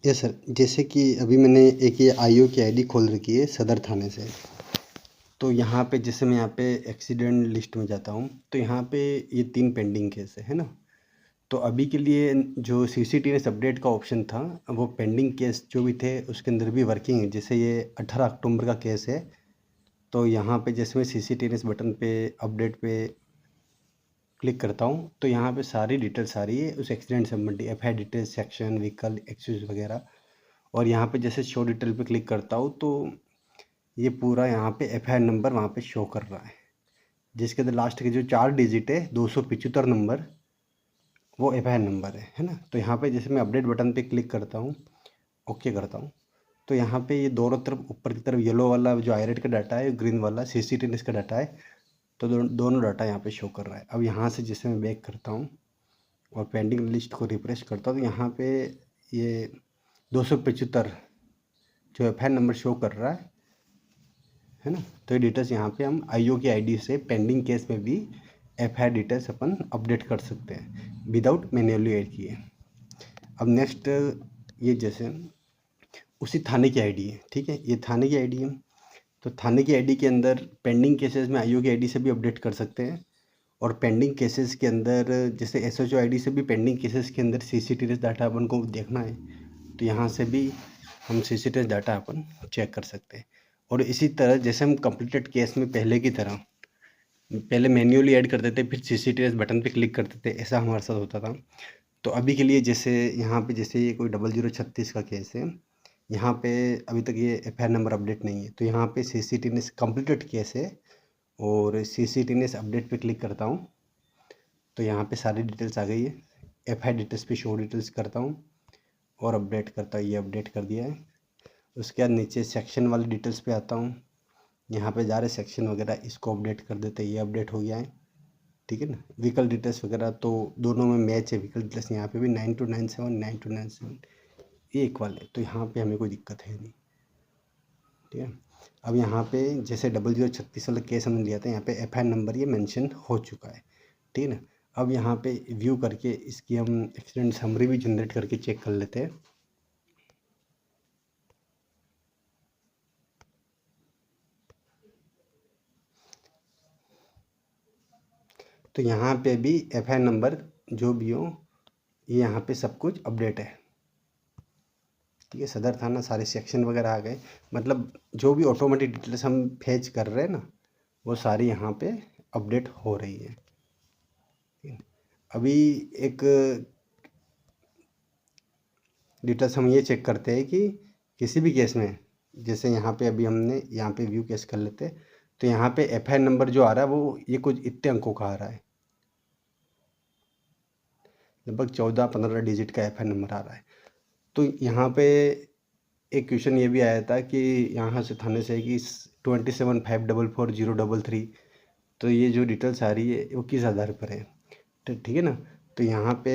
Yes sir, जैसे कि अभी मैंने एक ये आईओ की आईडी खोल रखी है सदर थाने से। तो यहाँ पे जैसे मैं यहाँ पे एक्सीडेंट लिस्ट में जाता हूँ, तो यहाँ पे ये 3 पेंडिंग केस है ना? तो अभी के लिए जो सीसीटीवीएस अपडेट का ऑप्शन था, वो पेंडिंग केस जो भी थे उसके अंदर भी वर्किंग है। जैसे ये 18 अक्टूबर का केस है, तो यहाँ पे जैसे मैं सीसीटीवीएस बटन पे अपडेट पे क्लिक करता हूँ, तो यहाँ पे सारी डिटेल्स आ रही है उस एक्सीडेंट संबंधी, FIR details, section, vehicle, excuse वगैरह। और यहाँ पे जैसे शो डिटेल पे क्लिक करता हूँ, तो ये पूरा यहाँ पे एफआईआर नंबर वहाँ पे शो कर रहा है, जिसके अंदर लास्ट के जो 4 डिजिट है 275 नंबर, वो एफआईआर नंबर है ना? तो यहाँ पे जैसे मैं अपडेट बटन पे क्लिक करता हूँ, ओके करता हूँ, तो यहाँ पे ये दोनों तरफ, ऊपर की तरफ येलो वाला जो आईरेट का डाटा है, ग्रीन वाला सीसीटीवीएस का डाटा है, तो दोनों डाटा यहाँ पे शो कर रहा है। अब यहाँ से जैसे मैं बैक करता हूँ और पेंडिंग लिस्ट को रिफ्रेश करता हूँ, तो यहाँ पे ये 275 जो एफआईआर नंबर शो कर रहा है ना? तो ये डिटेल्स यहाँ पे हम आईओ की आईडी से पेंडिंग केस में भी एफआईआर डिटेल्स अपन अपडेट कर सकते हैं विदाउट मैन्युअली ऐड किए। अब नेक्स्ट, ये जैसे उसी थाने की आईडी है, ठीक है, ये थाने की आईडी है। तो थाने की आईडी के अंदर पेंडिंग केसेस में आईओ की आईडी से भी अपडेट कर सकते हैं, और पेंडिंग केसेस के अंदर जैसे एसएचओ आईडी से भी पेंडिंग केसेस के अंदर सीसीटीवी डाटा अपन को देखना है, तो यहाँ से भी हम सीसीटीवी डाटा अपन चेक कर सकते हैं। और इसी तरह जैसे हम कंप्लीटेड केस में पहले की तरह पहले मैन्युअली ऐड करते थे, फिर सीसीटीवी बटन पे क्लिक करते थे, ऐसा हमारे साथ होता था। तो अभी के लिए जैसे यहाँ पे जैसे ये कोई 0036 का केस है, यहाँ पे अभी तक ये एफआईआर नंबर अपडेट नहीं है, तो यहाँ पे सीसीटीवी कंप्लीटेड केस है, और सीसीटीवी अपडेट पे क्लिक करता हूँ, तो यहाँ पे सारी डिटेल्स आ गई है। एफआईआर डिटेल्स पे शो डिटेल्स करता हूँ और अपडेट करता हूँ, ये अपडेट कर दिया है। उसके बाद नीचे सेक्शन वाली डिटेल्स पे आता हूँ, यहाँ पे जा रहे सेक्शन वगैरह, इसको अपडेट कर देते हैं, ये अपडेट हो गया है, ठीक है ना? व्हीकल डिटेल्स वगैरह तो दोनों में मैच है, व्हीकल डिटेल्स यहाँ पे भी 9297 9297 ये इक्वल है, तो यहाँ पे हमें कोई दिक्कत है नहीं, ठीक है। अब यहाँ पे जैसे 0036 वाला केस हमने लिया था, यहाँ पे एफआईआर नंबर ये मेंशन हो चुका है, ठीक है ना? अब यहाँ पे व्यू करके इसकी हम एक्सीडेंट समरी भी जनरेट करके चेक कर लेते हैं। तो यहाँ पे भी एफआईआर नंबर जो भी हो, ये यहाँ पे सब कुछ अपडेट है, ठीक है। सदर थाना सारे सेक्शन वगैरह आ गए, मतलब जो भी ऑटोमेटिक डिटेल्स हम फेच कर रहे हैं ना, वो सारी यहाँ पे अपडेट हो रही है, ठीक है। अभी एक डिटेल्स हम ये चेक करते हैं कि किसी भी केस में, जैसे यहाँ पे अभी हमने यहाँ पे व्यू केस कर लेते हैं, तो यहाँ पे एफआईआर नंबर जो आ रहा है वो ये कुछ इतने अंकों का आ रहा है, लगभग 14-15 डिजिट का एफआईआर नंबर आ रहा है। तो यहाँ पे एक क्वेश्चन ये भी आया था कि यहाँ से थाने से कि 27544033, तो ये जो डिटेल्स आ रही है वो किस आधार पर है, तो ठीक है ना? तो यहाँ पे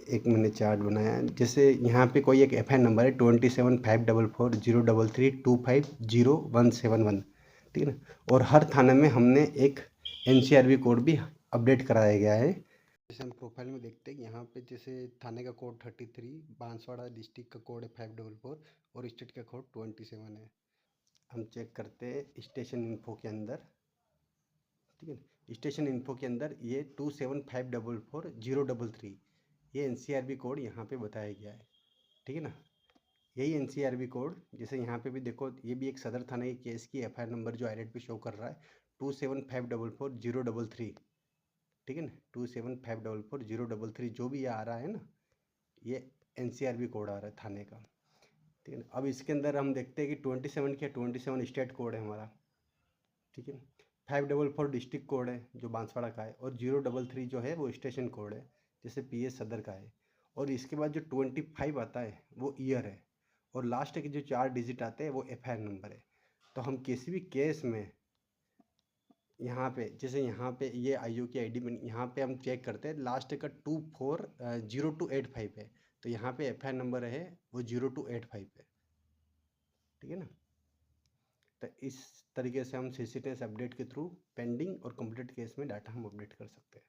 एक मैंने चार्ट बनाया है, जैसे यहाँ पे कोई एक एफआईआर नंबर है 27544033250171, ठीक है ना? और हर थाने में हमने एक एनसीआरबी कोड भी अपडेट कराया गया है। जैसे हम प्रोफाइल में देखते हैं, यहाँ पे जैसे थाने का कोड 33, बांसवाड़ा डिस्ट्रिक्ट का कोड है 544, और स्टेट का कोड 27 है। हम चेक करते हैं स्टेशन इन्फो के अंदर, ठीक है। स्टेशन इन्फो के अंदर ये 27544033 ये एनसीआरबी कोड यहाँ पे बताया गया है, ठीक है ना? यही एनसीआरबी कोड, जैसे यहाँ पे भी देखो, ये भी एक सदर थाना के केस की एफआईआर नंबर जो आईरेट पे शो कर रहा है 27544033, ठीक है ना? 27544033 जो भी ये आ रहा है ना, ये एनसीआरबी कोड आ रहा है थाने का, ठीक है ना? अब इसके अंदर हम देखते हैं कि 27 क्या, 27 स्टेट कोड है हमारा, ठीक है। 544 डिस्ट्रिक्ट कोड है जो बांसवाड़ा का है, और 033 जो है वो स्टेशन कोड है, जैसे पीएस सदर का है। और इसके बाद जो 25 आता है वो ईयर है, और लास्ट के जो 4 डिजिट आते हैं वो एफआईआर नंबर है। तो हम किसी भी केस में यहाँ पे, जैसे यहाँ पे ये आईओ की आईडी में यहाँ पे हम चेक करते हैं, लास्ट का 0285 है, तो यहाँ पे एफआईआर नंबर है वो 0285 है, ठीक है ना? तो इस तरीके से हम सीसीटीएस अपडेट के थ्रू पेंडिंग और कंप्लीट केस में डाटा हम अपडेट कर सकते हैं।